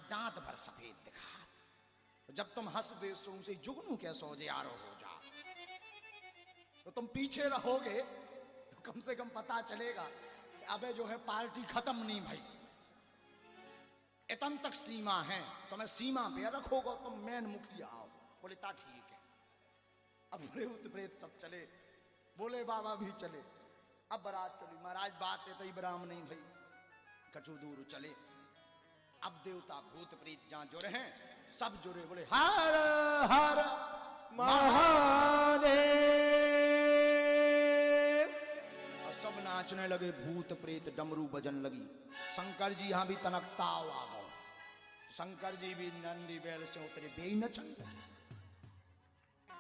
दांत भर सफेद दिखा। जब तुम हंस दे सो से जुगनू के सौजियारो हो जा, तो तुम पीछे रहोगे तो कम से कम पता चलेगा अबे जो है पार्टी खत्म नहीं भाई, इतन तक सीमा है, तो मैं सीमा पे रखोगे, तुम मेन मुखिया आओ। बोले ता ठीक है। अब भूत प्रेत सब चले, बोले बाबा भी चले। अब बारात चली। महाराज बात है तो इब्राहिम नहीं भाई, कछु दूर चले। अब देवता भूत प्रेत जहां जुड़े हैं सब जुड़े, बोले हर हर महादेव, और सब नाचने लगे। भूत प्रेत डमरू बजन लगी। शंकर जी यहां भी तनकता आ गए। शंकर जी भी नंदी बैल से उतरे, बे नचन।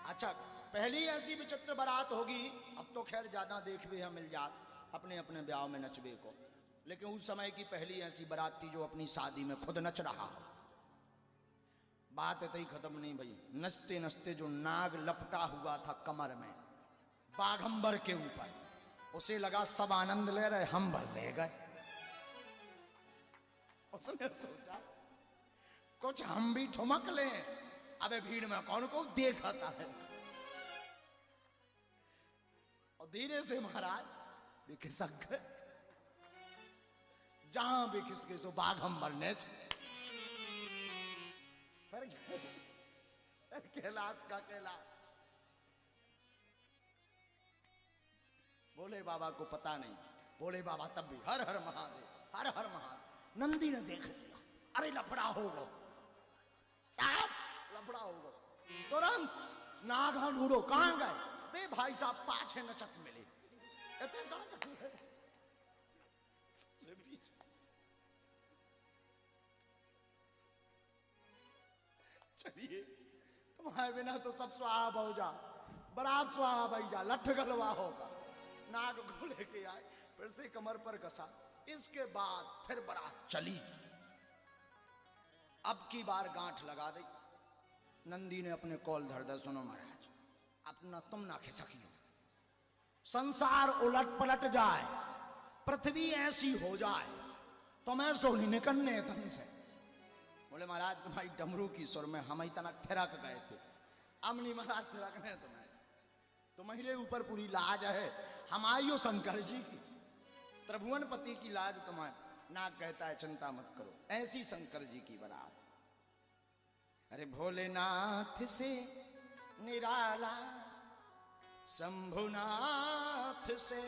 अच्छा, पहली ऐसी विचित्र बारात होगी। अब तो खैर ज्यादा देखबे हम मिल जात अपने अपने ब्याह में नचबे को, लेकिन उस समय की पहली ऐसी बारात थी जो अपनी शादी में खुद नच रहा हो। बात इतनी खत्म नहीं भाई, नचते नचते जो नाग लपटा हुआ था कमर में बाघंबर के ऊपर, उसे लगा सब आनंद ले रहे, हम भर ले गए। उसने सोचा कुछ हम भी ठुमक लें। अबे भीड़ में कौन को देखता है। और धीरे से महाराज भी खिसक गए। जहां भी खिसके सो बाघंबर नेच। फिर कैलाश का कैलाश। भोले बाबा को पता नहीं। भोले बाबा तब भी हर हर महादेव, हर हर महादेव। नंदी ने देख लिया, अरे लफड़ा होगा साहब, लफड़ा होगा। तुरंत नागा ढूंढो, कहां गए? बे भाई साहब पाछे नचत मिले। सबसे पीछे। चलिए, तुम्हारे बिना तो सब स्वाहा हो जा, बरात स्वाहा बही जा, लठ गलवा होगा। नाग को लेके आए, फिर से कमर पर कसा। इसके बाद फिर बारात चली। अब की बार गांठ लगा दी। नंदी ने अपने कॉल धर दे, सुनो महाराज, अपना तुम ना खिसकिए, संसार उलट पलट जाए, पृथ्वी ऐसी हो जाए, तुम्हें सोनी निकलने तुम से। बोले महाराज तुम्हारी डमरू की सुर में हम इतना थिरक गए थे, अमनी महाराज थिरकने तुम्हें, तुम्हारे ऊपर पूरी लाज है, हमारी शंकर जी की, त्रिभुवनपति की लाज तुम्हें। नाग कहता है चिंता मत करो, ऐसी शंकर जी की बारात। अरे भोलेनाथ से निराला, शंभुनाथ से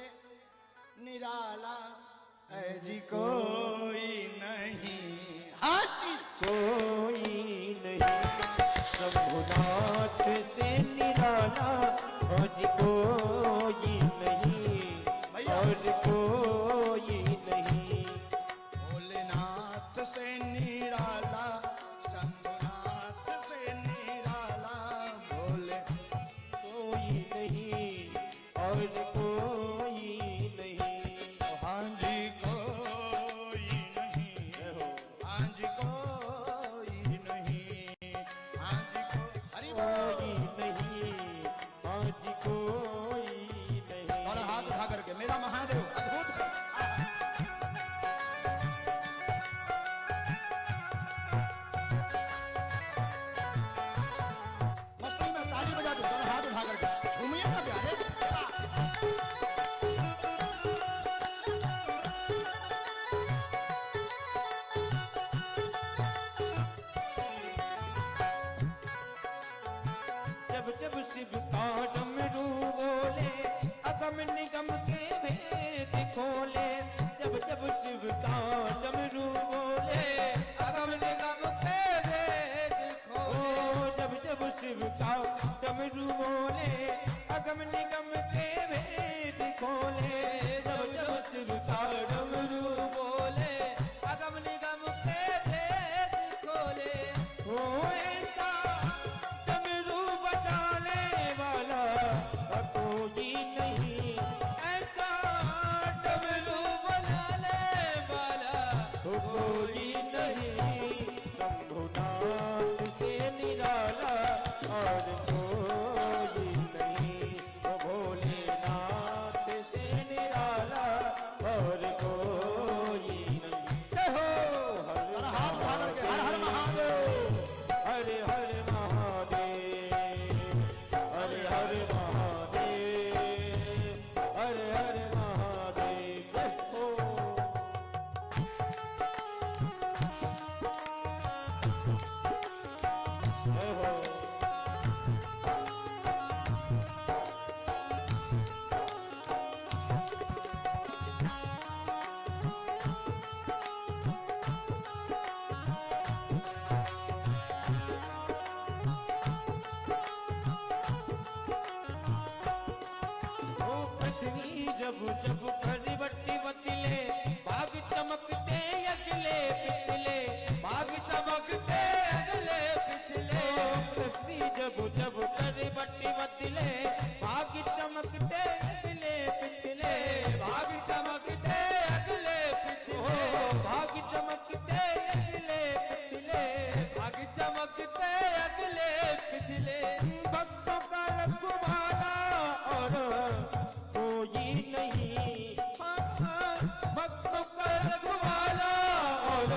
निराला है जी कोई नहीं। हाँ जी, कोई नहीं। शंभुनाथ से निराला है जी कोई नहीं, और कोई नहीं। भोलेनाथ से निराला, शंभुनाथ से निराला, भोले कोई नहीं, और कोई नहीं। हाँ जी कोई नहीं, हाँ जी कोई नहीं, हाँ जी कोई नहीं, आज कोई नहीं। और हाथ उठा करके मेरा महादेव अद्भुत है। मस्ती में ताली बजा दो, दोनों हाथ उठा करके झूमिए ना प्यारे। जब जब शिव का डमरू बोले, अगम निगम के भेद खोले। जब जब शिव का डमरू बोले, अगम निगम के भेद खोले। जब जब शिव का डमरू बोले, अगम निगम के भेद खोले। जब जब शिव का डमरू बोले, अगम निगम के भेद खोले। ओ ऐसा डमरू बजाने वाला कोई नहीं, ऐसा डमरू बजाने वाला कोई नहीं। शंभुनाथ से निराला और कोई नहीं। ओ भोले जब जब करवटी बदले बाग चमकते अगले पिछले बाग चमकते अगले पिछले पृथ्वी जब जब करवटी बदले बाग चमकते अगले पिछले बाग चमकते अगले पिछले बाग चमकते अगले पिछले बाग चमकते अगले पिछले भक्तों का रखवाला और कोई नहीं भक्तों का रखवाला और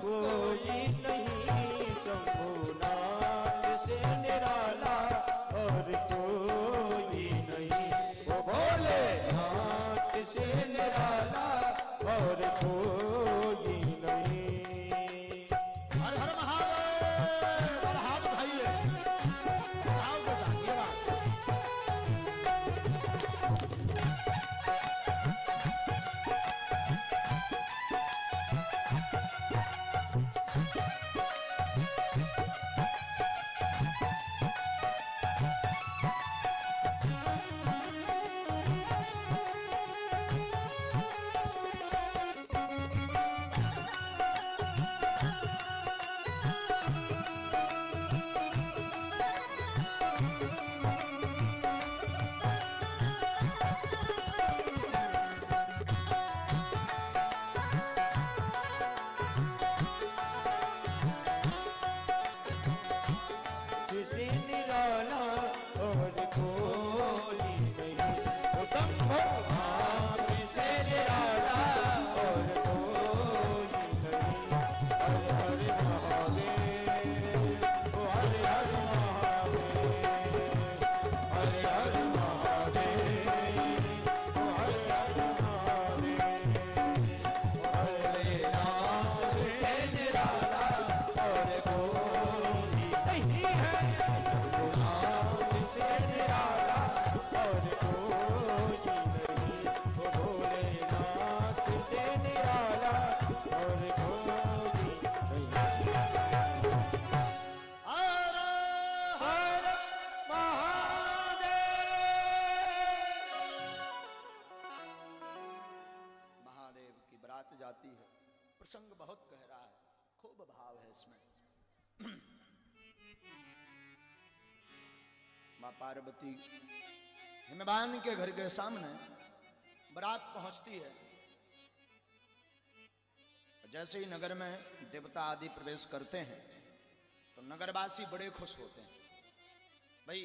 कोई नहीं शंभुनाथ से निराला और कोई नहीं वो भोलेनाथ से निराला और कोई नहीं। हर हर महादेव। हाथ उठाइए, आओ के साथ ये बात। से निराला और कोई नहीं वो शंभुनाथ से निराला और कोई नहीं। हर हर महादेव ओ हर हर महादेव हर हर महादेव ओ हर हर महादेव भोलेनाथ से निराला और कोई नहीं है से निराला और कोई नहीं वो भोलेनाथ से निराला और कोई नहीं। हर हर महादेव। महादेव की बारात जाती है। प्रसंग बहुत गहरा है, खूब भाव है इसमें। माँ पार्वती हिमवान के घर के सामने बारात पहुंचती है। जैसे ही नगर में देवता आदि प्रवेश करते हैं तो नगरवासी बड़े खुश होते हैं। भाई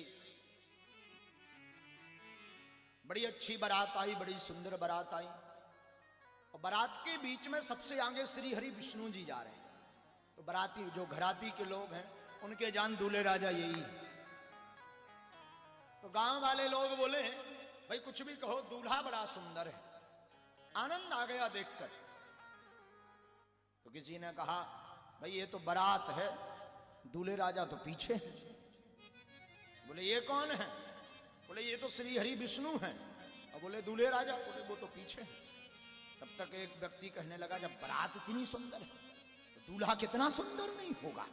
बड़ी अच्छी बारात आई, बड़ी सुंदर बारात आई। और बारात के बीच में सबसे आगे श्री हरि विष्णु जी जा रहे हैं। तो बाराती जो घराती के लोग हैं उनके जान दूल्हे राजा यही है। तो गांव वाले लोग बोले भाई कुछ भी कहो, दूल्हा बड़ा सुंदर है। आनंद आ गया देखकर। तो किसी ने कहा भाई ये तो बारात है, दूल्हे राजा तो पीछे हैं। बोले ये कौन है? बोले ये तो श्री हरि विष्णु हैं। और बोले दूल्हे राजा? बोले वो तो पीछे हैं। तब तक एक व्यक्ति कहने लगा जब बारात इतनी सुंदर है तो दूल्हा कितना सुंदर नहीं होगा।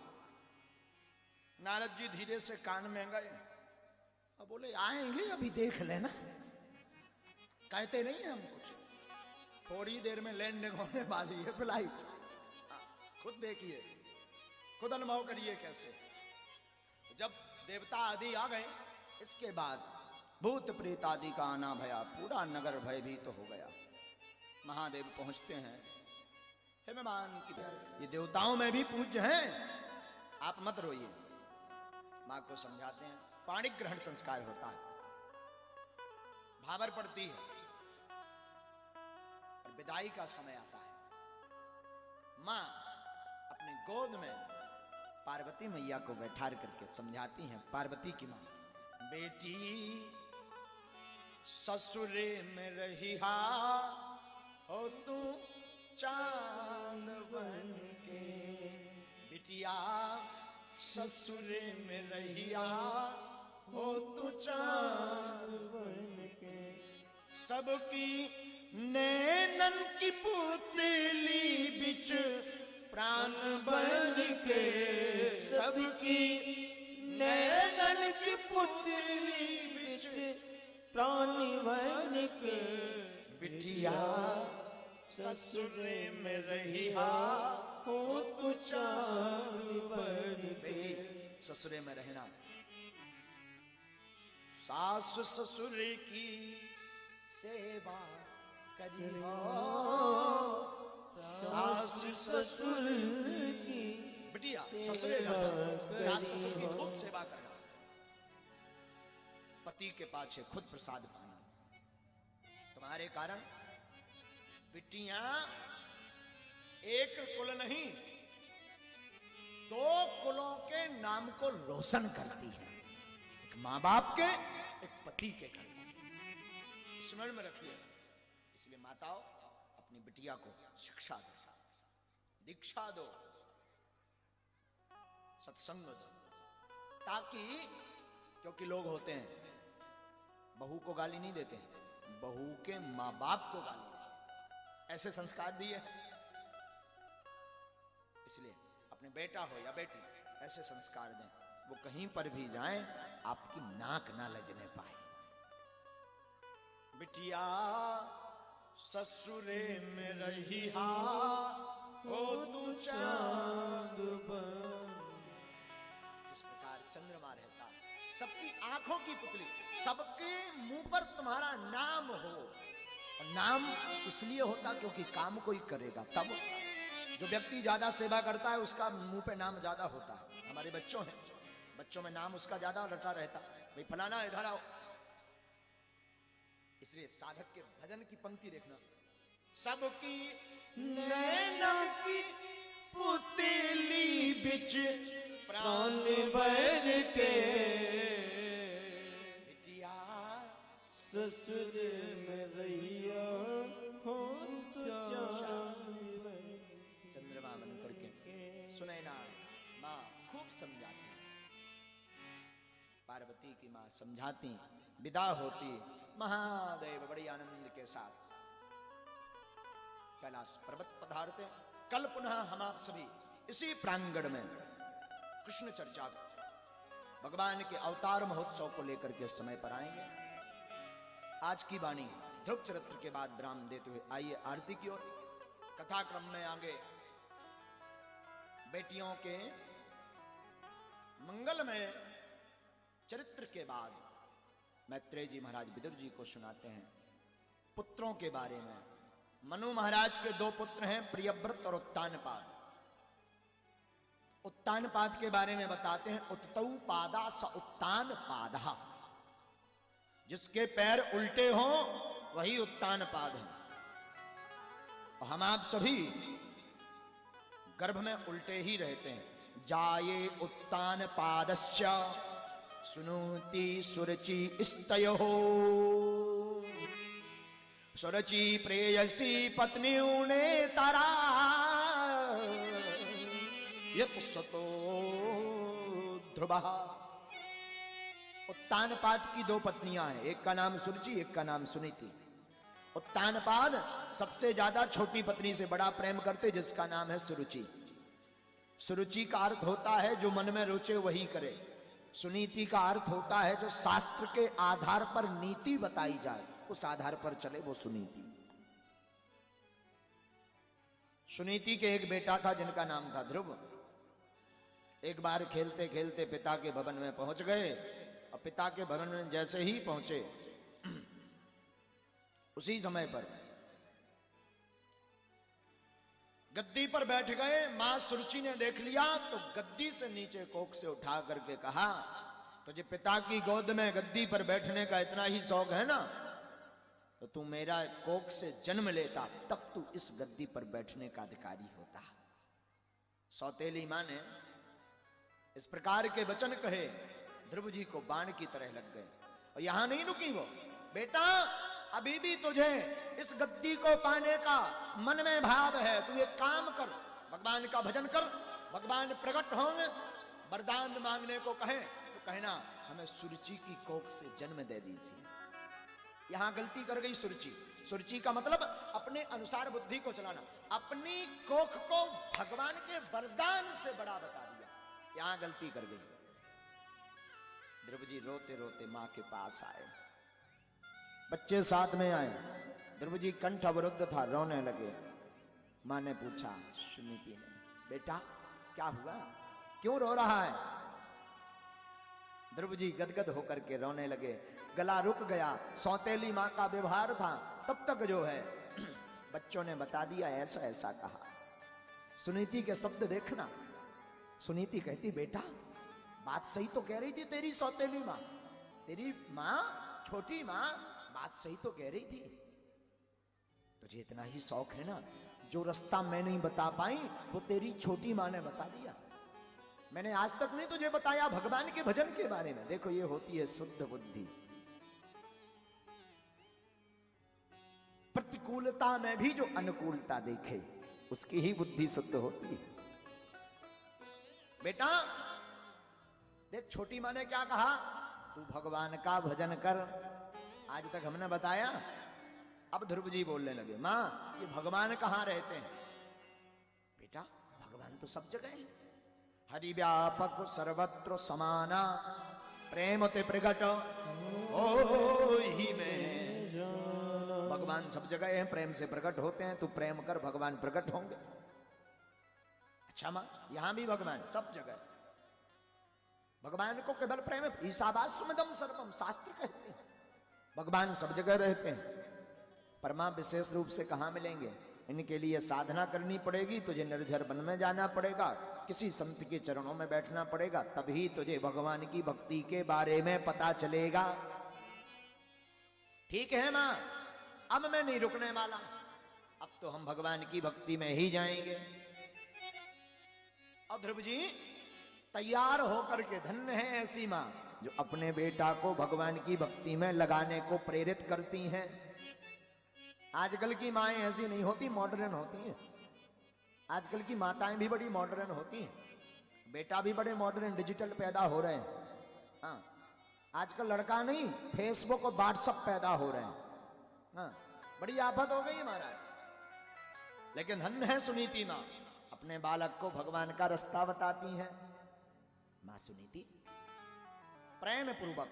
नारद जी धीरे से कान में गए। अब बोले आएंगे अभी देख लेना, कहते नहीं है हम कुछ, थोड़ी देर में लैंडिंग होने वाली है फ्लाइट। खुद देखिए, खुद अनुभव करिए कैसे। जब देवता आदि आ गए इसके बाद भूत प्रेत आदि का आना भया, पूरा नगर भयभीत तो हो गया। महादेव पहुंचते हैं हिमवान की। ये देवताओं में भी पूज्य हैं, आप मत रोइए। मां को समझाते हैं। पाणिक ग्रहण संस्कार होता है, भाबर पड़ती है और विदाई का समय आता है। मां अपने गोद में पार्वती मैया को बैठा करके समझाती हैं। पार्वती की मां, बेटी ससुरे में रहिहा हो तू चांद बन के, बिटिया ससुरे में रहिया हो तू चांद बन के, सबकी नैनन की पुतली बिच प्राण बन के, सबकी नैनन की पुतली बिच प्राणी बन के बिटिया ससुरे में रहिया हो तू चांद बन के। ससुरे में रहना, सास ससुर की सेवा करियो, सास ससुर की बिटिया ससुरे जाना, सास ससुर की खूब सेवा करना, पति के पाछे खुद प्रसाद पाना। तुम्हारे कारण बिटियां एक कुल नहीं, दो कुलों के नाम को रोशन करती है, एक मां बाप के, एक पति के घर। स्मरण में रखिए। इसलिए माताओं अपनी बिटिया को शिक्षा दो, दीक्षा दो, सत्संग दो, ताकि, क्योंकि लोग होते हैं बहू को गाली नहीं देते, बहू के मां बाप को गाली, ऐसे संस्कार दिए। इसलिए अपने बेटा हो या बेटी ऐसे संस्कार दें, वो कहीं पर भी जाएं आपकी नाक ना लजने पाए। बिटिया ससुरे में रहिया हो तू चांद बन। जिस प्रकार चंद्रमा रहता, सबकी आंखों की पुतली, सबके मुंह पर तुम्हारा नाम हो। और नाम इसलिए होता क्योंकि काम कोई करेगा तब। जो व्यक्ति ज्यादा सेवा करता है उसका मुंह पे नाम ज्यादा होता है। हमारे बच्चों हैं, बच्चों में नाम उसका ज्यादा रटा रहता, भाई फलाना इधर आओ। इसलिए साधक के भजन की पंक्ति देखना, सबकी नैना की पुतली बिच प्राण बन के बिटिया ससुर में रहिया हो तू चांद बन के। चंद्रमा बन करके सुनैना माँ खूब समझाती, पार्वती की माँ समझाती, विदा होती, महादेव बड़ी आनंद के साथ कैलाश पर्वत पधारते। कल पुनः हम आप सभी इसी प्रांगण में कृष्ण चर्चा, भगवान के अवतार महोत्सव को लेकर के समय पर आएंगे। आज की वाणी ध्रुव चरित्र के बाद विराम देते हुए आइए आरती की ओर। कथाक्रम में आगे बेटियों के मंगलमय चरित्र के बाद मैत्रेय जी महाराज विदुर जी को सुनाते हैं पुत्रों के बारे में। मनु महाराज के दो पुत्र हैं, प्रियव्रत और उत्तानपाद। उत्तानपाद के बारे में बताते हैं, उत्तौ पादा स उत्तानपादः, जिसके पैर उल्टे हों वही उत्तानपाद है। और हम आप सभी गर्भ में उल्टे ही रहते हैं। जाये उत्तानपादस्य सुनोति सुरचि स्तयोः, सुरचि प्रेयसी पत्न्यौ नेतरा यत्सतो ध्रुवः। उत्तानपाद की दो पत्नियां हैं, एक का नाम सुरुचि, एक का नाम सुनीति। उत्तानपाद सबसे ज्यादा छोटी पत्नी से बड़ा प्रेम करते, जिसका नाम है सुरुचि। सुरुचि का अर्थ होता है जो मन में रुचे वही करे। सुनीति का अर्थ होता है जो शास्त्र के आधार पर नीति बताई जाए उस आधार पर चले, वो सुनीति। सुनीति के एक बेटा था जिनका नाम था ध्रुव। एक बार खेलते खेलते पिता के भवन में पहुंच गए, और पिता के भवन में जैसे ही पहुंचे उसी समय पर गद्दी पर बैठ गए। मां सुरुचि ने देख लिया तो गद्दी से नीचे कोख से उठा करके कहा, तुझे पिता की गोद में गद्दी पर बैठने का इतना ही शौक है ना, तो तू मेरा कोख से जन्म लेता, तब तू इस गद्दी पर बैठने का अधिकारी होता। सौतेली मां ने इस प्रकार के वचन कहे, ध्रुव जी को बाण की तरह लग गए। और यहां नहीं रुकी वो, बेटा अभी भी तुझे इस गद्दी को पाने का मन में भाव है, तू एक काम कर, भगवान का भजन कर, भगवान प्रकट होंगे, वरदान मांगने को कहें तो कहना हमें सुरुचि की कोख से जन्म दे दीजिए। यहां गलती कर गई सुरुचि। सुरुचि का मतलब अपने अनुसार बुद्धि को चलाना, अपनी कोख को भगवान के वरदान से बड़ा बता दिया, यहां गलती कर गई। ध्रुव जी रोते रोते मां के पास आए। बच्चे साथ में आए। ध्रुव जी कंठ अवरुद्ध था, रोने लगे। मां ने पूछा सुनीति ने, बेटा क्या हुआ, क्यों रो रहा है? ध्रुव जी गदगद होकर के रोने लगे, गला रुक गया। सौतेली मां का व्यवहार था, तब तक जो है बच्चों ने बता दिया, ऐसा ऐसा कहा। सुनीति के शब्द देखना। सुनीति कहती, बेटा बात सही तो कह रही थी तेरी सौतेली मां, तेरी मां, छोटी मां बात सही तो कह रही थी। तुझे इतना ही शौक है ना, जो रास्ता मैं नहीं बता पाई वो तेरी छोटी मां ने बता दिया। मैंने आज तक नहीं तुझे बताया भगवान के भजन के बारे में। देखो ये होती है शुद्ध बुद्धि। प्रतिकूलता में भी जो अनुकूलता देखे उसकी ही बुद्धि शुद्ध होती है। बेटा देख, छोटी मां ने क्या कहा, तू भगवान का भजन कर। आज तक हमने बताया। अब ध्रुव जी बोलने लगे, मां ये भगवान कहां रहते हैं? बेटा भगवान तो सब जगह है। हरि व्यापक सर्वत्र समाना, प्रेम ते प्रगट हो ही में। भगवान सब जगह है, प्रेम से प्रकट होते हैं। तू प्रेम कर, भगवान प्रकट होंगे। अच्छा मां, यहां भी भगवान सब जगह। भगवान को केवल प्रेम, ईशावास्यमिदं सर्वम शास्त्र कहते हैं। भगवान सब जगह रहते हैं, पर मां विशेष रूप से कहां मिलेंगे? इनके लिए साधना करनी पड़ेगी। तुझे निर्झर वन में जाना पड़ेगा, किसी संत के चरणों में बैठना पड़ेगा, तभी तुझे भगवान की भक्ति के बारे में पता चलेगा। ठीक है मां, अब मैं नहीं रुकने वाला, अब तो हम भगवान की भक्ति में ही जाएंगे। और ध्रुव जी तैयार होकर के, धन्य है ऐसी मां जो अपने बेटा को भगवान की भक्ति में लगाने को प्रेरित करती हैं। आजकल की माएं ऐसी नहीं होती, मॉडर्न होती हैं। आजकल की माताएं भी बड़ी मॉडर्न होती हैं, बेटा भी बड़े मॉडर्न डिजिटल पैदा हो रहे हैं। हाँ, आजकल लड़का नहीं, फेसबुक और व्हाट्सएप पैदा हो रहे हैं। हाँ, बड़ी आफत हो गई महाराज। लेकिन धन्य है सुनीति मां, अपने बालक को भगवान का रास्ता बताती हैं। मां सुनीति प्रेम पूर्वक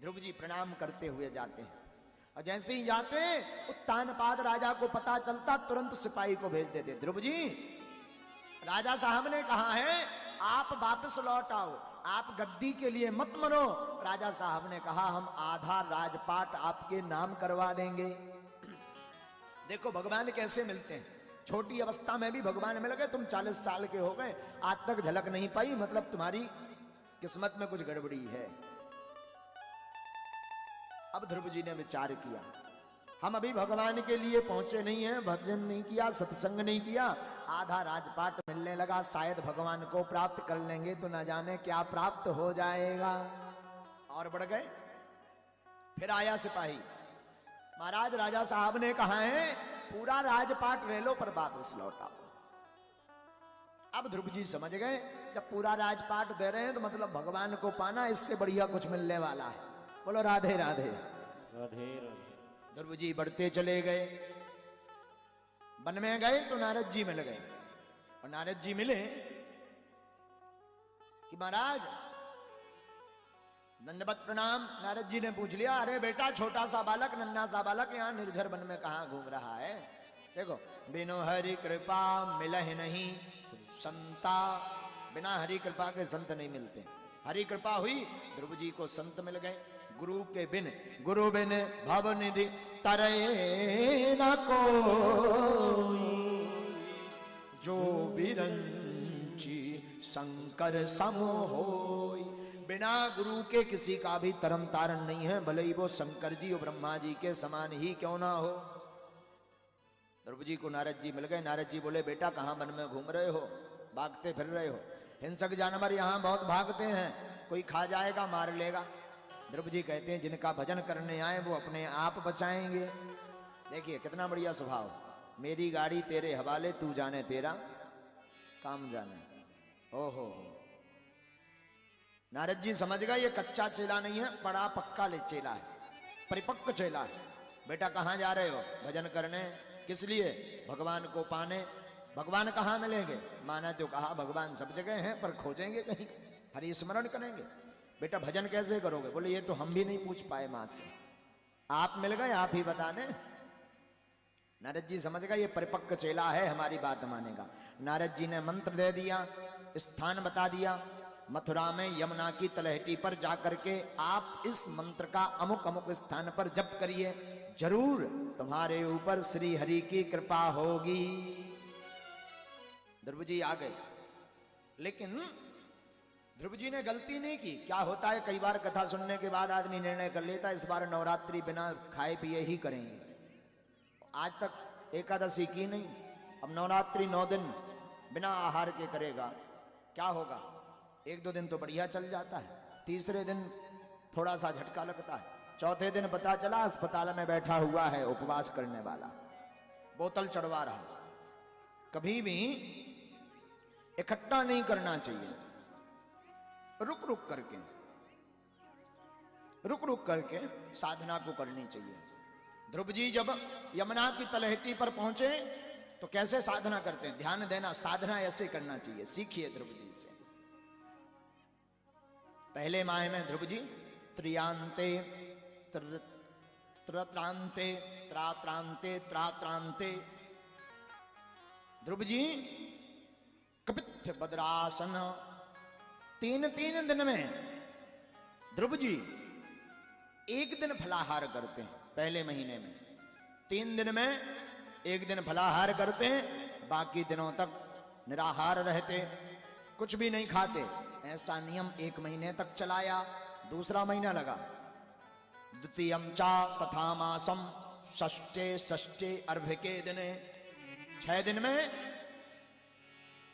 ध्रुव जी प्रणाम करते हुए जाते हैं। और जैसे ही जाते हैं, उत्तानपाद राजा को पता चलता, तुरंत सिपाही को भेज देते, ध्रुव जी राजा साहब ने कहा है आप वापस लौट आओ, आप गद्दी के लिए मत मरो। राजा साहब ने कहा हम आधा राजपाट आपके नाम करवा देंगे। देखो भगवान कैसे मिलते हैं। छोटी अवस्था में भी भगवान मिल गए। तुम 40 साल के हो गए, आज तक झलक नहीं पाई, मतलब तुम्हारी किस्मत में कुछ गड़बड़ी है। अब ध्रुव जी ने विचार किया, हम अभी भगवान के लिए पहुंचे नहीं हैं, भजन नहीं किया, सत्संग नहीं किया, आधा राजपाट मिलने लगा, शायद भगवान को प्राप्त कर लेंगे तो न जाने क्या प्राप्त हो जाएगा। और बढ़ गए। फिर आया सिपाही, महाराज राजा साहब ने कहा है पूरा राजपाट ले लो पर वापस लौटाओ। अब ध्रुव जी समझ गए, जब पूरा राजपाट दे रहे हैं तो मतलब भगवान को पाना, इससे बढ़िया कुछ मिलने वाला है। बोलो राधे राधे। राधे राधे। ध्रुव जी बढ़ते चले गए। वन में गए तो नारद जी मिल गए। और नारद जी मिले कि महाराज दंडवत प्रणाम। नारद जी ने पूछ लिया, अरे बेटा छोटा सा बालक, नन्हा सा बालक यहाँ निर्झर वन में कहाँ घूम रहा है? देखो, बिनु हरि कृपा मिलहि नहीं संता। बिना हरि कृपा के संत नहीं मिलते। हरि कृपा हुई, ध्रुव जी को संत मिल गए। गुरु के बिन, गुरु बिन भव निधि तरय न कोई, जो बिरंची शंकर सम होई। बिना गुरु के किसी का भी तरम तारण नहीं है, भले ही वो शंकर जी और ब्रह्मा जी के समान ही क्यों ना हो। ध्रुव जी को नारद जी मिल गए। नारद जी बोले, बेटा कहाँ वन में घूम रहे हो, भागते फिर रहे हो? हिंसक जानवर यहाँ बहुत भागते हैं, कोई खा जाएगा, मार लेगा। ध्रुव जी कहते हैं जिनका भजन करने आए वो अपने आप बचाएंगे। देखिए कितना बढ़िया स्वभाव। मेरी गाड़ी तेरे हवाले, तू जाने तेरा काम जाने। ओहो, नारद जी समझ गए ये कच्चा चेला नहीं है, बड़ा पक्का ले चेला है, परिपक्व चेला है। बेटा कहाँ जा रहे हो? भजन करने। किस लिए? भगवान को पाने। भगवान कहाँ मिलेंगे? माना तो कहा भगवान सब जगह हैं, पर खोजेंगे कहीं, हरि स्मरण करेंगे। बेटा भजन कैसे करोगे? बोले ये तो हम भी नहीं पूछ पाए मां से, आप मिल गए, आप ही बता दें। नारद जी समझ गए ये परिपक्व चेला है, हमारी बात मानेगा। नारद जी ने मंत्र दे दिया, स्थान बता दिया, मथुरा में यमुना की तलहटी पर जाकर के आप इस मंत्र का अमुक अमुक स्थान पर जप करिए, जरूर तुम्हारे ऊपर श्री हरि की कृपा होगी। ध्रुव जी आ गए, लेकिन ध्रुव जी ने गलती नहीं की। क्या होता है, कई बार कथा सुनने के बाद आदमी निर्णय कर लेता है इस बार नवरात्रि बिना खाए पिए ही करेंगे। आज तक एकादशी की नहीं, अब नवरात्रि 9 दिन बिना आहार के करेगा, क्या होगा? 1-2 दिन तो बढ़िया चल जाता है, तीसरे दिन थोड़ा सा झटका लगता है, चौथे दिन पता चला अस्पताल में बैठा हुआ है उपवास करने वाला, बोतल चढ़वा रहा। कभी भी इकट्ठा नहीं करना चाहिए, रुक रुक करके साधना को करनी चाहिए। ध्रुव जी जब यमुना की तलहटी पर पहुंचे तो कैसे साधना करते हैं, ध्यान देना, साधना ऐसे करना चाहिए, सीखिए ध्रुव जी से। पहले माह में ध्रुव जी त्रियांते त्रात्रांते त्रात्रांते त्रात्रांते, ध्रुव जी कपित्थ बद्रासन 3 दिन में ध्रुव जी 1 दिन फलाहार करते हैं। पहले महीने में 3 दिन में 1 दिन फलाहार करते हैं, बाकी दिनों तक निराहार रहते, कुछ भी नहीं खाते। ऐसा नियम 1 महीने तक चलाया। दूसरा महीना लगा, द्वितीयम चा तथा मासम षष्ठे अर्भ के दिन, 6 दिन में।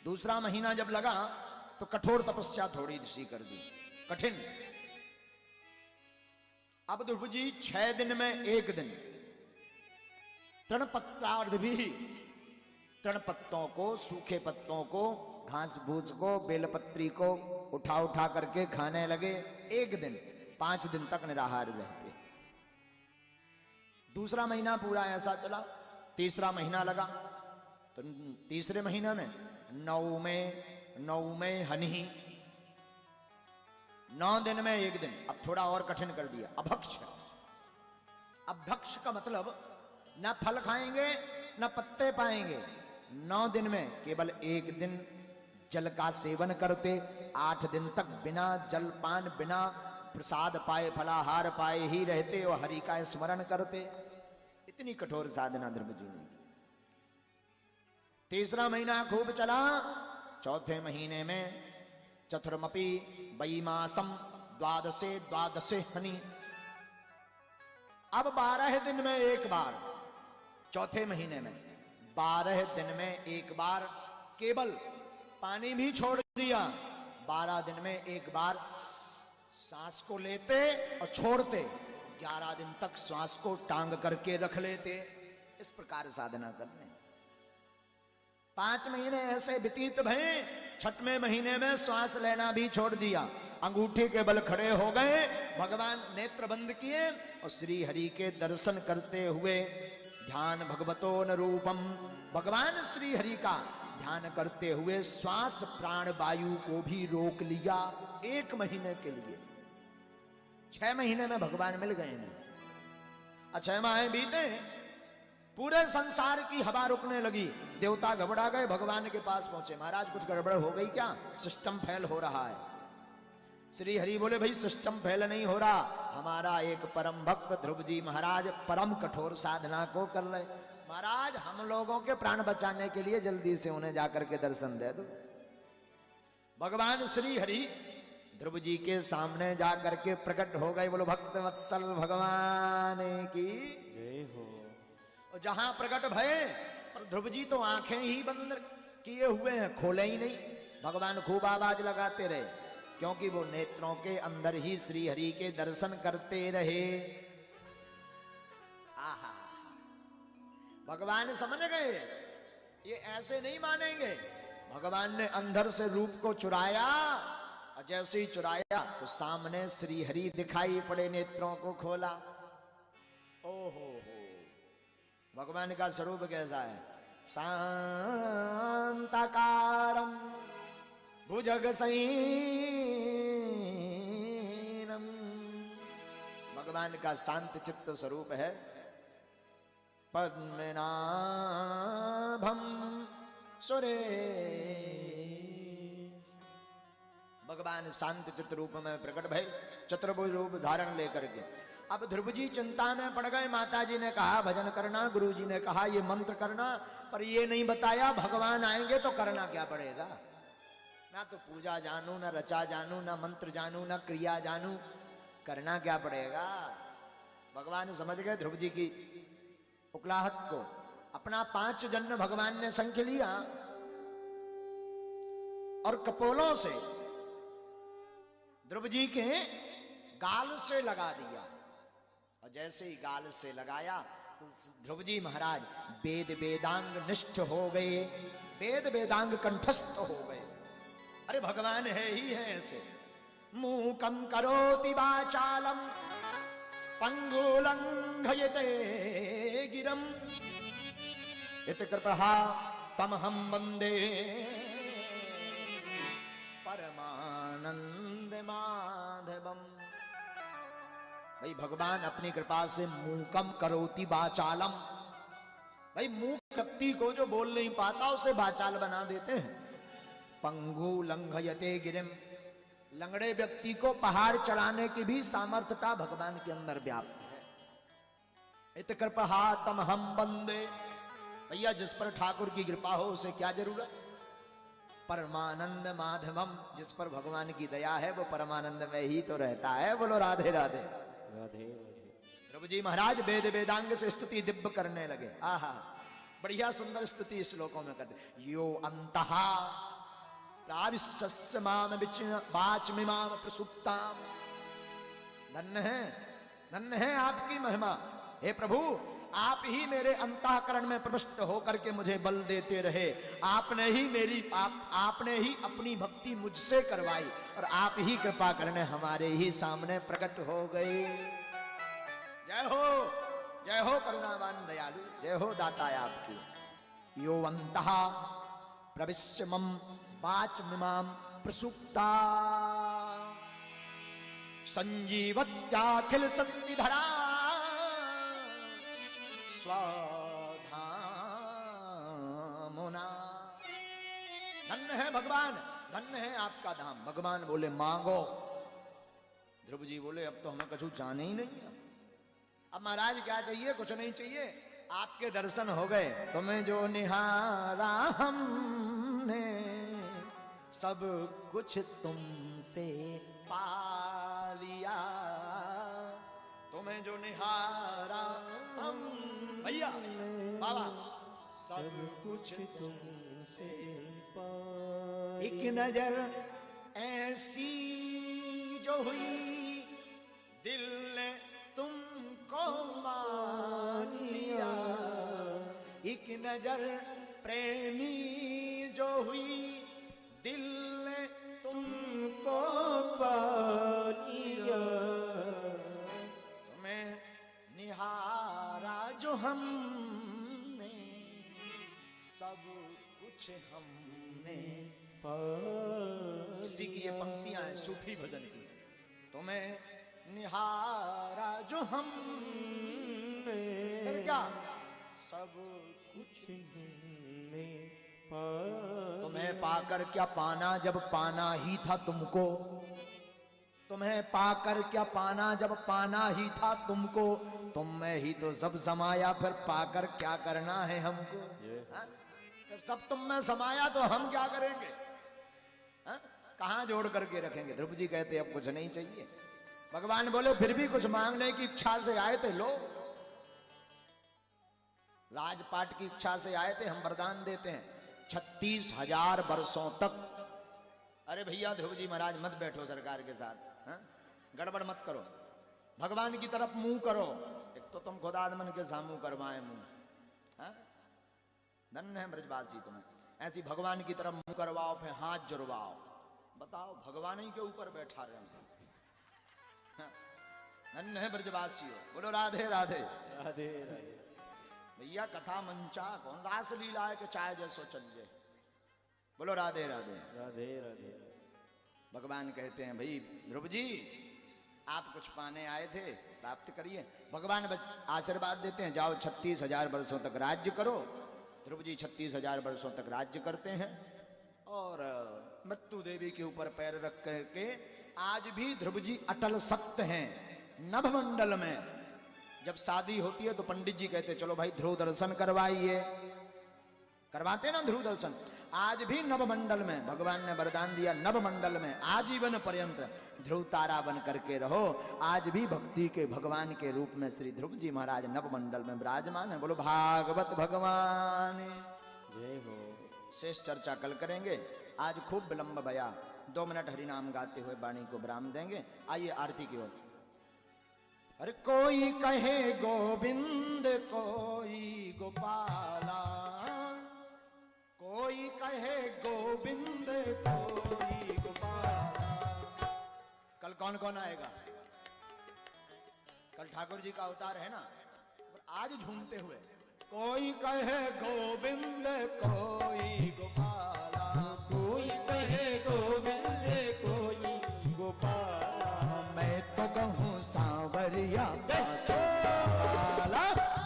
दूसरा महीना जब लगा तो कठोर तपस्या थोड़ी सी कर दी, कठिन। अब ध्रुव जी 6 दिन में 1 दिन तृणपत्रार्ध भी, तृण पत्तों को, सूखे पत्तों को, घास भूस को, बेलपत्री को उठा करके खाने लगे। 1 दिन, 5 दिन तक निराहार रहते। दूसरा महीना पूरा ऐसा चला। तीसरा महीना लगा तो तीसरे महीना में 9 में हनि, 9 दिन में 1 दिन। अब थोड़ा और कठिन कर दिया, अभक्ष। अभक्ष का मतलब न फल खाएंगे न पत्ते पाएंगे। 9 दिन में केवल 1 दिन जल का सेवन करते, 8 दिन तक बिना जलपान, बिना प्रसाद पाए, फलाहार पाए ही रहते और हरि का स्मरण करते। इतनी कठोर साधना ध्रुव जी ने। तीसरा महीना खूब चला। चौथे महीने में चतुर्मपि वैमासम द्वादशे हनि। अब 12 दिन में 1 बार, चौथे महीने में 12 दिन में 1 बार केवल पानी भी छोड़ दिया। 12 दिन में 1 बार सांस को लेते और छोड़ते, 11 दिन तक सांस को टांग करके रख लेते। इस प्रकार साधना करने 5 महीने ऐसे व्यतीत भये। 6वें महीने में सांस लेना भी छोड़ दिया, अंगूठे के बल खड़े हो गए, भगवान नेत्र बंद किए और श्री हरि के दर्शन करते हुए ध्यान भगवतो न रूपम, भगवान श्री हरि का ध्यान करते हुए श्वास प्राण वायु को भी रोक लिया 1 महीने के लिए। 6 महीने में भगवान मिल गए नहीं। 6 माह बीते, पूरे संसार की हवा रुकने लगी। देवता घबरा गए, भगवान के पास पहुंचे, महाराज कुछ गड़बड़ हो गई क्या, सिस्टम फेल हो रहा है। श्री हरि बोले भाई सिस्टम फेल नहीं हो रहा, हमारा एक परम भक्त ध्रुव जी महाराज परम कठोर साधना को कर रहे। महाराज हम लोगों के प्राण बचाने के लिए जल्दी से उन्हें जाकर के दर्शन दे दो। भगवान श्री हरि ध्रुव जी के सामने जाकर के प्रकट हो गए। बोलो भक्त वत्सल भगवान की जय हो। और जहां प्रकट भये, पर ध्रुव जी तो आंखें ही बंद किए हुए हैं, खोले ही नहीं। भगवान खूब आवाज लगाते रहे, क्योंकि वो नेत्रों के अंदर ही श्री हरि के दर्शन करते रहे। आहा, भगवान समझ गए ये ऐसे नहीं मानेंगे। भगवान ने अंदर से रूप को चुराया, और जैसे ही चुराया तो सामने श्री हरि दिखाई पड़े, नेत्रों को खोला। ओहो हो, भगवान का स्वरूप कैसा है, शांताकारम भुजग भगवान का शांत चित्त स्वरूप है। पद्मनाभम सुरेश, भगवान शांत चित्त रूप में प्रकट भय, चतुर्भुज रूप धारण लेकर के। अब ध्रुव जी चिंता में पड़ गए। माता जी ने कहा भजन करना, गुरु जी ने कहा ये मंत्र करना, पर ये नहीं बताया भगवान आएंगे तो करना क्या पड़ेगा। ना तो पूजा जानू, ना रचा जानू, ना मंत्र जानू, ना क्रिया जानू, करना क्या पड़ेगा। भगवान समझ गए ध्रुव जी की उकलाहट को। अपना 5 जन्म भगवान ने संख्य लिया और कपोलों से ध्रुव जी के गाल से लगा दिया। और जैसे ही गाल से लगाया तो ध्रुव जी महाराज वेद वेदांग निष्ठ हो गए, वेद वेदांग कंठस्थ हो गए। अरे भगवान है ही है ऐसे। मूकम करोति वाचालम पंगुलंघयते गिरम इति कृपया तमहं वंदे परमानंद माधवम। भाई भगवान अपनी कृपा से मूकम करोति वाचालम, भाई मूक व्यक्ति को जो बोल नहीं पाता उसे वाचाल बना देते हैं। पंगु लंघयते गिरिम, लंगड़े व्यक्ति को पहाड़ चढ़ाने की भी सामर्थ्यता भगवान के अंदर व्याप्त है। इत कृपा तमहं वंदे, भैया जिस पर ठाकुर की कृपा हो उसे क्या जरूरत। परमानंद माधवम, जिस पर भगवान की दया है वो परमानंद में ही तो रहता है। बोलो राधे राधे राधे। ध्रुव जी महाराज वेद वेदांग से स्तुति दिव्य करने लगे। आहा बढ़िया सुंदर स्तुति श्लोकों में करते। यो अंतहा प्राविश्य माम वाचमिमाम प्रसुप्ताम। धन्य है आपकी महिमा हे प्रभु, आप ही मेरे अंतःकरण में प्रविष्ट होकर के मुझे बल देते रहे। आपने ही अपनी भक्ति मुझसे करवाई और आप ही कृपा करने हमारे ही सामने प्रकट हो गए। जय हो करुणावान दयालु, जय हो दाता आपकी। यो अंतः प्रविश्य मम वाचमिमाम प्रसुप्ता संजीवत्याखिल शक्तिधरा स्वाधामुना। धन्य है भगवान, धन्य है आपका धाम। भगवान बोले मांगो। ध्रुव जी बोले अब तो हमें कुछ जाने ही नहीं है। अब महाराज क्या चाहिए, कुछ नहीं चाहिए, आपके दर्शन हो गए। तुम्हें जो निहारा हमने सब कुछ तुमसे पा लिया। तुम्हें जो निहारा हम, भैया बाबा, सब कुछ तुमसे पाया। एक नजर ऐसी जो हुई दिल ने तुमको मान लिया। एक नजर प्रेमी जो हुई दिल ने तुमको पा लिया। तुम्हें निहारा जो हमने सब कुछ हमने पा। इसी की ये पंक्तियां हैं सूफी भजन की। तुम्हें निहारा जो हमने, फिर क्या, सब कुछ हमने पा। तुम्हें पाकर क्या पाना जब पाना ही था तुमको। तुम्हें पाकर क्या पाना जब पाना ही था तुमको। तुम में ही तो सब समाया, फिर पाकर क्या करना है हमको। जब सब तुम में समाया तो हम क्या करेंगे, कहां जोड़ करके रखेंगे। ध्रुव जी कहते अब कुछ नहीं चाहिए। भगवान बोले फिर भी कुछ मांगने की इच्छा से आए थे, लो। राजपाट की इच्छा से आए थे, हम वरदान देते हैं 36,000 वर्षों तक। अरे भैया ध्रुव जी महाराज मत बैठो सरकार के साथ, गड़बड़ मत करो। भगवान की तरफ मुंह करो। एक तो तुम खुद आदमन के सामू करवाए मुंह। धन्य है ब्रजवासी तुम्हें। ऐसी भगवान की तरफ मुंह करवाओ, फिर हाथ जुड़वाओ। बताओ भगवान ही के ऊपर बैठा रहे। धन्य है ब्रजवासी हो। बोलो राधे राधे राधे राधे। भैया कथा मंचा कौन रास लीला है कि चाहे जैसो चल जाए। बोलो राधे राधे राधे राधे। भगवान कहते हैं भाई ध्रुव जी आप कुछ पाने आए थे, प्राप्त करिए। भगवान आशीर्वाद देते हैं, जाओ 36,000 वर्षों तक राज्य करो। ध्रुव जी 36,000 वर्षों तक राज्य करते हैं और मृत्यु देवी के ऊपर पैर रख करके आज भी ध्रुव जी अटल सत्य हैं। नभमंडल में जब शादी होती है तो पंडित जी कहते चलो भाई ध्रुव दर्शन करवाइए, करवाते ना ध्रुव दर्शन। आज भी नवमंडल में भगवान ने वरदान दिया, नवमंडल में आजीवन पर्यंत ध्रुव तारा बन करके रहो। आज भी भक्ति के भगवान के रूप में श्री ध्रुव जी महाराज नवमंडल में विराजमान है। बोलो भागवत भगवान जय हो। शेष चर्चा कल करेंगे, आज खूब विलंब भया। 2 मिनट हरिनाम गाते हुए वाणी को विराम देंगे। आइए आरती की ओर। अरे कोई कहे गोविंद कोई गोपाला, कोई कहे गोविंद कोई गोपाला। कल कौन कौन आएगा? कल ठाकुर जी का अवतार है ना, आज झूमते हुए कोई कहे गोविंद कोई गोपाला, कोई कहे गोविंद कोई गोपाला। मैं तो कहूँ सांवरिया बांसुरिया,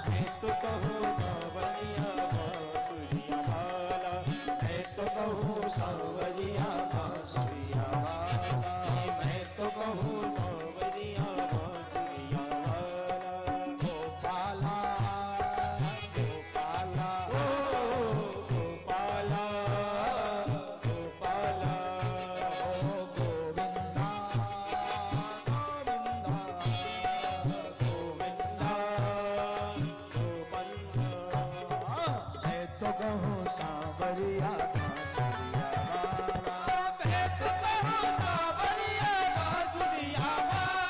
मैं तो कहूँ सांवरिया बांसुरिया वाला, मैं तो कहूँ सांवरिया बांसुरिया वाला, मैं तो कहूँ सांवरिया बांसुरिया वाला। गोपाला गोपाला ओ गोपाला गोपाला, ओ गोविंदा गोविंदा गोविंदा गोविंदा। मैं तो कहूँ सांवरिया बांसुरिया वाला।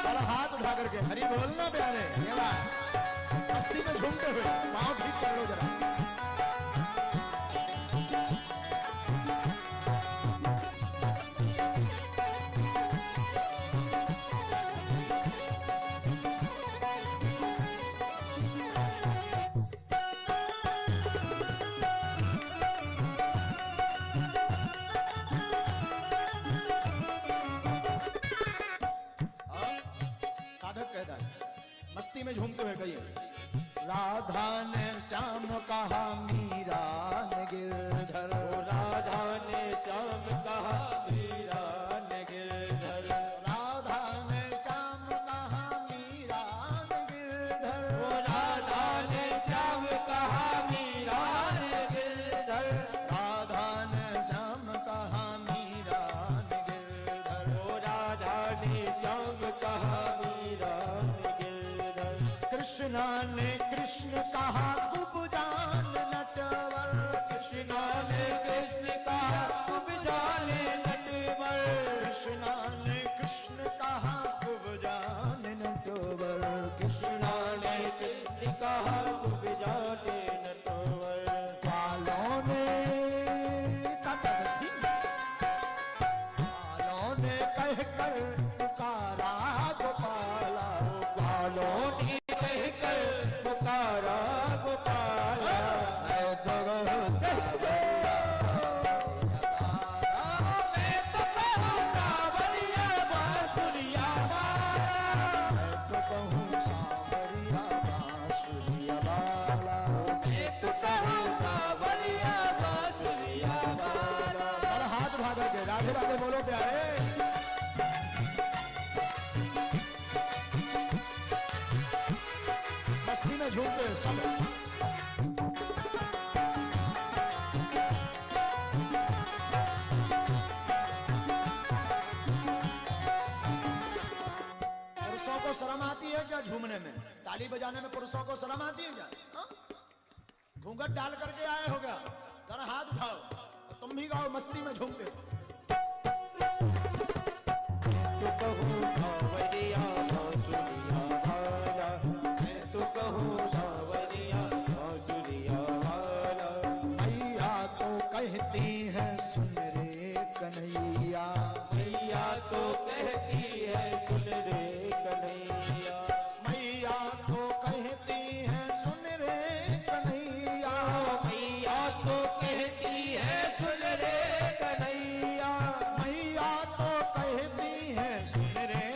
और हाथ उठा करके हरि बोलना प्यारे, ये बात मस्ती में झूमते हुए पाँव ठीक कर लो जरा। साधक कहता है मस्ती में झूमते हुए कहिए, राधा ने श्याम कहा मीरा ने गिरधर, राधा ने श्याम कहा मीरा ने गिरधर, राधा ने श्याम कहा मीरा ने गिरधर, राधा ने श्याम कहा मीरा ने गिरधर, राधा ने श्याम कहा मीरा ने गिरधर, राधा ने श्याम कहा मीरा ने गिरधर, कृष्णा ने कृष्ण कहा कुब्जान नटवर, कृष्णा ने कृष्ण कहा कुब्जान नटवर, कृष्णा ने कृष्ण कहा कुब्जान नटवर, कृष्णा ने कृष्ण कहा कुब्जान नटवर, बालों ने बालों ने कह कर पुकारा गोपाला, बालों ने कहकर पुकारा गोपाला। मैं तो कहूँ मैं तो कहूँ सांवरिया बांसुरिया वाला, मैं तो कहूँ सांवरिया बांसुरिया वाला। मैं तो कहूँ सांवरिया बांसुरिया वाला। और हाथ उठा करके राधे राधे बोलो प्यारे। मस्ती में झूमते हैं सब। पुरुषों को शर्म आती है क्या झूमने में? ताली बजाने में पुरुषों को शर्म आती है क्या? हाँ? घूंघट डाल करके आए हो क्या? जरा हाथ उठाओ, तुम भी गाओ मस्ती में झूमते। मैं तो कहूँ सांवरिया बांसुरिया वाला, मैं तो कहूँ सांवरिया बांसुरिया वाला। मैया तो कहती है सुन रे कन्हैया, मैया तो कहती है सुन रे कन्हैया, मैया तो कहती है सुन रे कन्हैया, मैया तो कहती है सुन रे कन्हैया, मैया तो कहती है सुन रे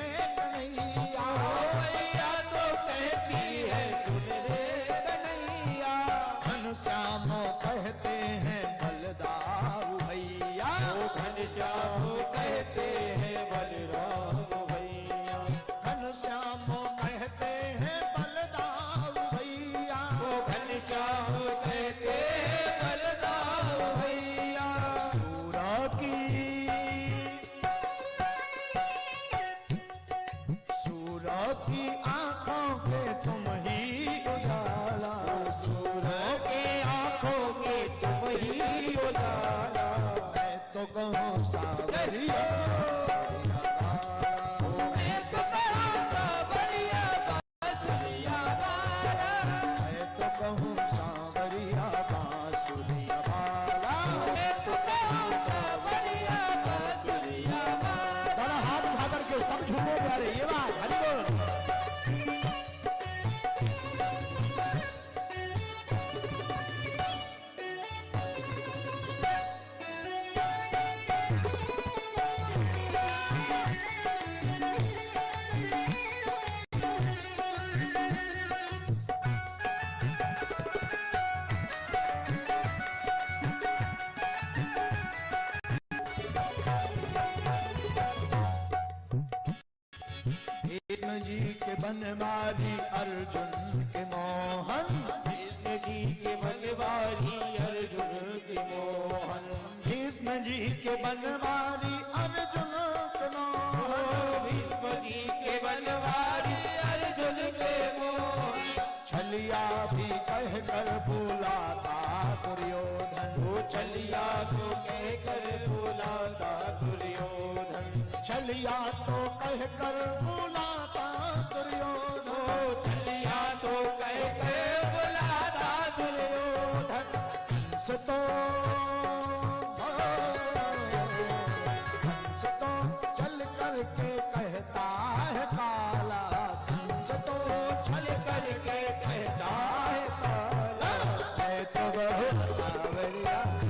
बांसुरियो लाला। मैं तो कहूँ सावरिया मैं तो कहूँ सावरिया बांसुरिया वाला। मैं तो कहूँ सावरिया बांसुरिया वाला। मैं तो कहूँ सावरिया बांसुरिया वाला। बड़ा हाथ उठा करके सब झूमे जा रहे ये बात हरि बोल। कृष्ण जी के बनवारी अर्जुन के मोहन। कृष्ण जी के बनवारी अर्जुन के मोहन। भीष्म जी के बनवारी अर्जुन के मोहन। भीष्म जी के बनवारी अर्जुन के मोहन। छलिया भी कह कर बोला था दुर्योधन। वो छलिया तो कह कर बोला था दुर्योधन। छलिया तो कह कर बोला था दुर्योधन। वो छलिया तो कह कर बोला था दुर्योधन। हंस तो चल करके कहता है काला। हंस तो छल करके कहता है काला। मैं तो बहुत सावरिया मैं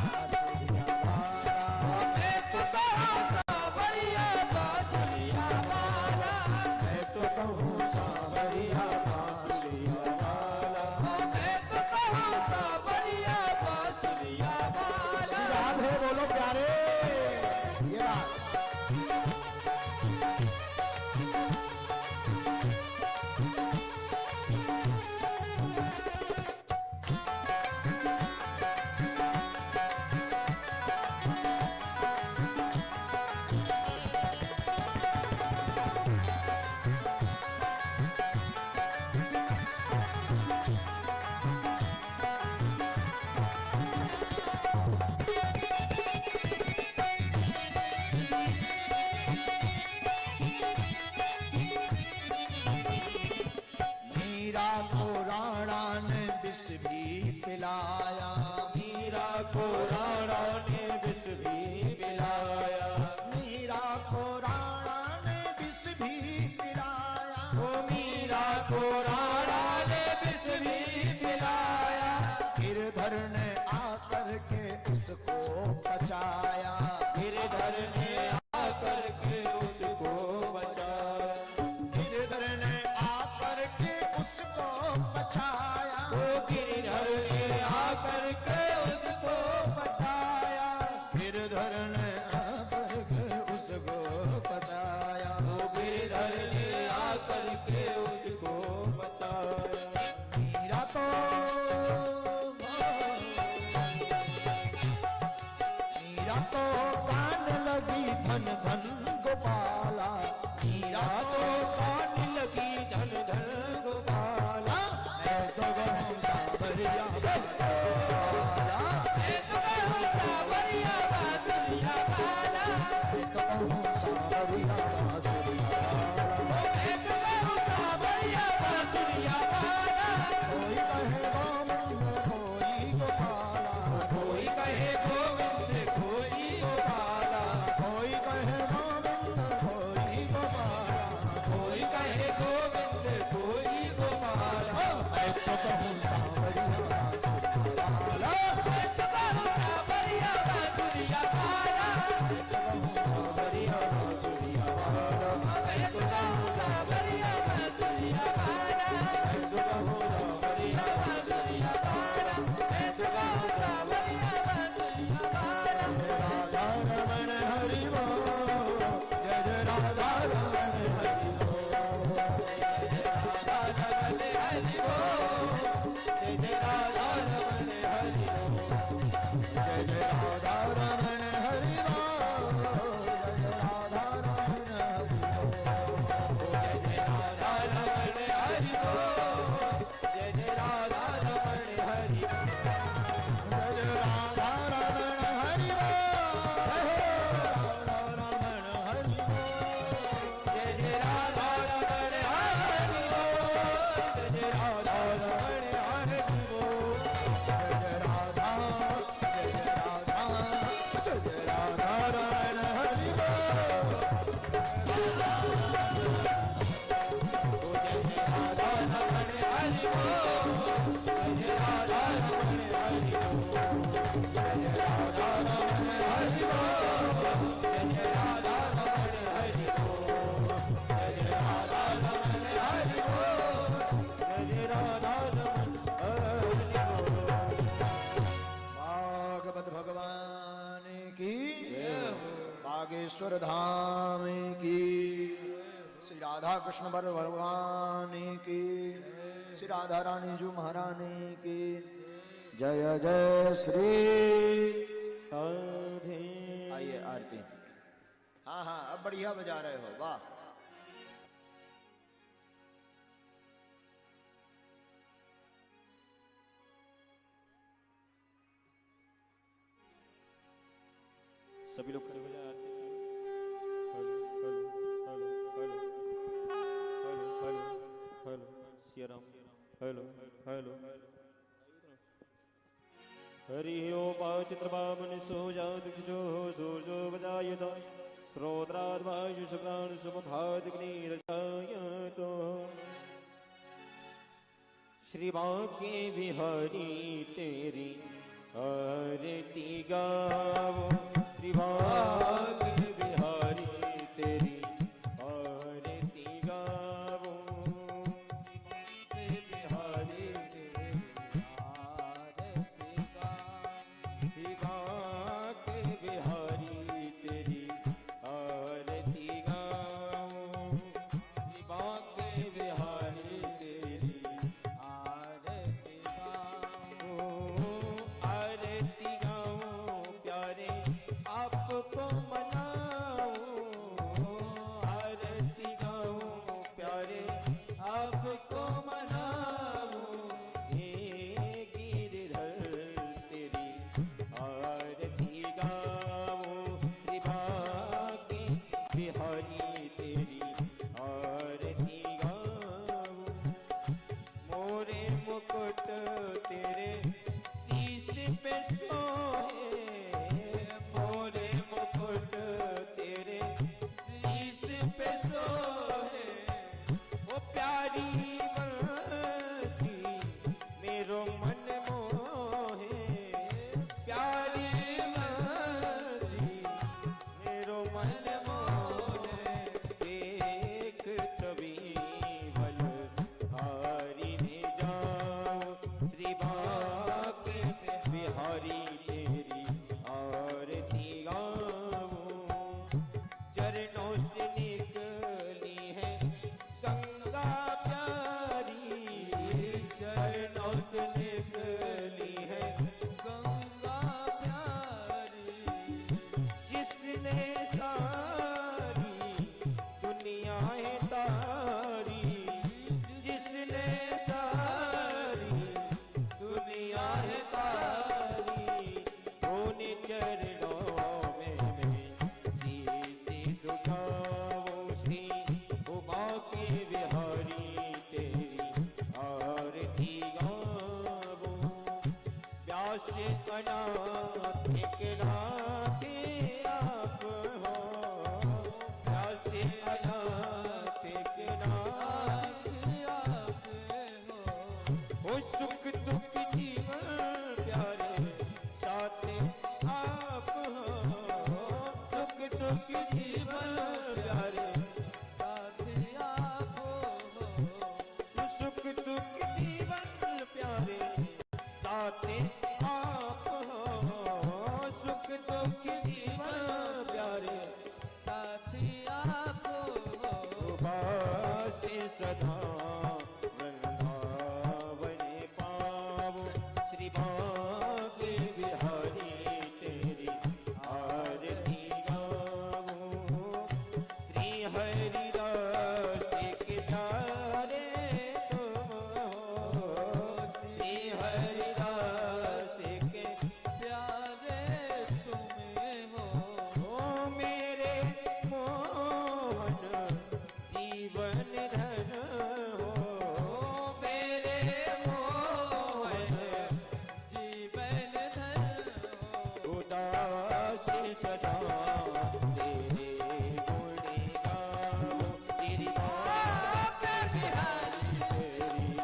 तो कहूँ सावरिया बांसुरिया वाला। मैं तो कहूँ सावरिया बांसुरिया वाला। मैं तो कहूँ सावरिया बांसुरिया वाला। श्री राधे बोलो प्यारे ये बात। मीरा को राणा ने विष भी पिलाया। मीरा को राणा ने विष भी पिलाया। मीरा को राणा ने विष भी पिलाया। ओ मीरा को राणा ने विष भी पिलाया। गिरधर ने आकर के उसको बचाया। गिरधर ने आकर के उसको बचाया। गिरधर ने आकर के उसको बचाया। ओ गिरधर ने आकर के उसको बचाया। गिरधर ने आकर के उसको बचाया। ओ गिरधर ने आकर के उसको बचाया। मीरा तो मीरा तो कान लगी धन धन गोपाला। मीरा तो कान लगी धन धन गोपाला। मैं तो कहूँ सावरिया बांसुरिया मैं तो कहूँ सावरिया बांसुरिया वाला। मैं तो कहूँ सावरिया बांसुरिया मैं तो कहूँ सावरिया बांसुरिया वाला। कोई कहे गोविंद कोई गोपाला। कोई कहे गोविंद कोई गोपाला। कोई कहे गोविंद कोई गोपाला। कोई कहे गोविंद कोई गोपाला। मैं तो कहूँ सावरिया बांसुरिया वाला। मैं तो कहूँ सावरिया बांसुरिया वाला। सावरिया बांसुरिया वाला। मैं तो कहूँ सावरिया बांसुरिया वाला। मैं तो कहूँ सावरिया बांसुरिया वाला। मैं तो कहूँ सावरिया बांसुरिया वाला। राधा रमण हरि बोल। जय जय राधा रमण हरि बोल। राधा रमण हरि बोल। जय जय राधा रमण हरि बोल। जय जय राधा रमण हरि बोल। जय राधा रमण हरि बोल। जय जय राधा रमण हरि बोल। जय जय राधा रमण हरि बोल। जय राधा रमण राधा रमण हरि बोल। राधा रमण हरि बोल। राधा रमण हरि बोल। राधा रमण हरि बोल। राधा रमण हरि बोल। राधा रमण हरि बोल। राधा रमण हरि बोल। भागवत भगवान की, बागेश्वर धाम की, श्री राधा कृष्ण वर भगवान की, श्री राधा रानी जी महारानी की जय जय श्री राधे। आइए आरती। हाँ हाँ अब बढ़िया बजा रहे हो, वाह। सभी लोग खड़े हो जाए aarti. Hello hello hello hello hello hello hello Siya Ram. Hello hello Hari Om चित्रपावन सोजात जो सूर्यो बजायत श्रोत्राद्वायु शुक्राण सुमुखादग्निरजायत। श्री बांके बिहारी तेरी आरती गावो। श्री बांके बिहारी तेरी आरती गावो। श्री बिहारी तेरी आरती गावो। श्री बांके बिहारी तेरी आरती गावो। श्री बांके बिहारी तेरी आरती गावो। आरती गावो प्यारे आपको मनाओ। आरती गाओ प्यारे आपको मनाओ। हे गिरधर तेरी आरती गाओ। श्री बांके बिहारी तेरी आरती गाओ। मोरे मुकुट तेरे शीश पे सोहे। मोरे मुकुट तेरे शीश पे सोहे। वो प्यारी बंसी मेरो मन मोहे। प्यारी बंसी मेरो मन मोहे। देख छवि बल हारी में जाओ। श्री बांके बिहारी तेरी आरती गावो। चरणों से निकली है गंगा प्यारी। चरणों से निकली है गंगा प्यारी। जिसने सारी दुनियाएं तारी। जिसने सारी दुनियाएं तारी। होने चरणों में शीश झुकाओ। श्री बांके बिहारी तेरी आरती गावो। व्यास अनाथ एक नाथ आप हो। व्यास अनाथ एक नाथ आप हो। ओ सुख दुख जीवन प्यारे साथ आप हो। सुख दुख जीवन प्यारे साथ आप हो। सुख दुख जीवन प्यारे साथ आप हो। सुख दुख जीवन प्यारे साथ आप हो। बासे सदा वृंदावन पावो। श्री बांके बिहारी तेरी आरती गावो। श्री हरिदास के प्यारे तुम हो। श्री हरिदास के प्यारे तुम हो। ओ मेरे मोहन जीवन धन सदा तेरे गुण गाओ, तेरी बात बिहारी तेरी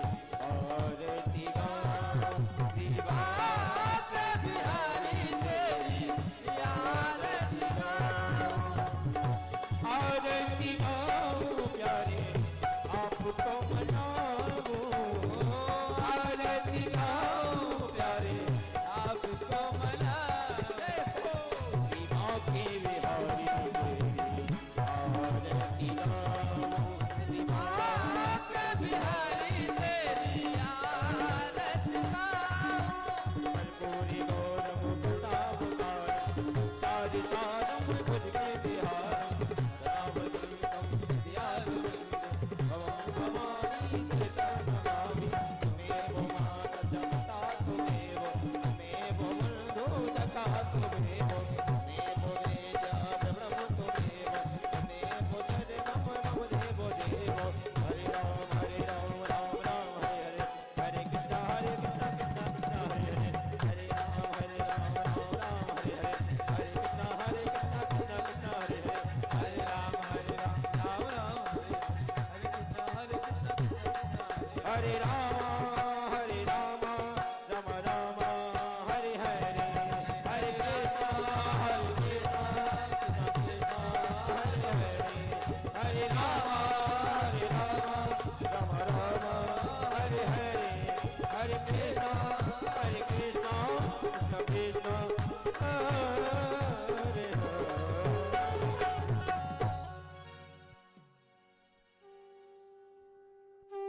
आरती गाओ, तेरी बात बिहारी तेरी आरती गाओ, आरती गाओ प्यारे आपको मनाओ, आरती गाओ प्यारे आपको मनाओ, सीमा के बिहारी तेरी आरती गाओ, सीमा के बिहारी तेरी आरती गाओ, कर्पूरी गौरव प्रताप तारक, साज सारम खुद के बिहार, राम सुतम दयालु भवम भवानी सहितं नमामि, तुमेव माता जगता तुमेव, तुमेव बन्धु सखा तुमेव, तुमेव वेद ब्रह्म तुमेव, तुमेव सर्वं मम देवो देवो, हरे राम राम राम हरे हरे, हरे कृष्ण कृष्ण हरे हरे, हरे राम राम राम हरे हरे, हरे कृष्ण कृष्ण हरे हरे, हरे राम राम राम हरे राम, हरे राम राम राम हरे हरे, हरे कृष्ण कृष्ण हरे हरे, हरे राम राम राम हरे हरे, हरे कृष्ण कृष्ण कृष्ण कृष्ण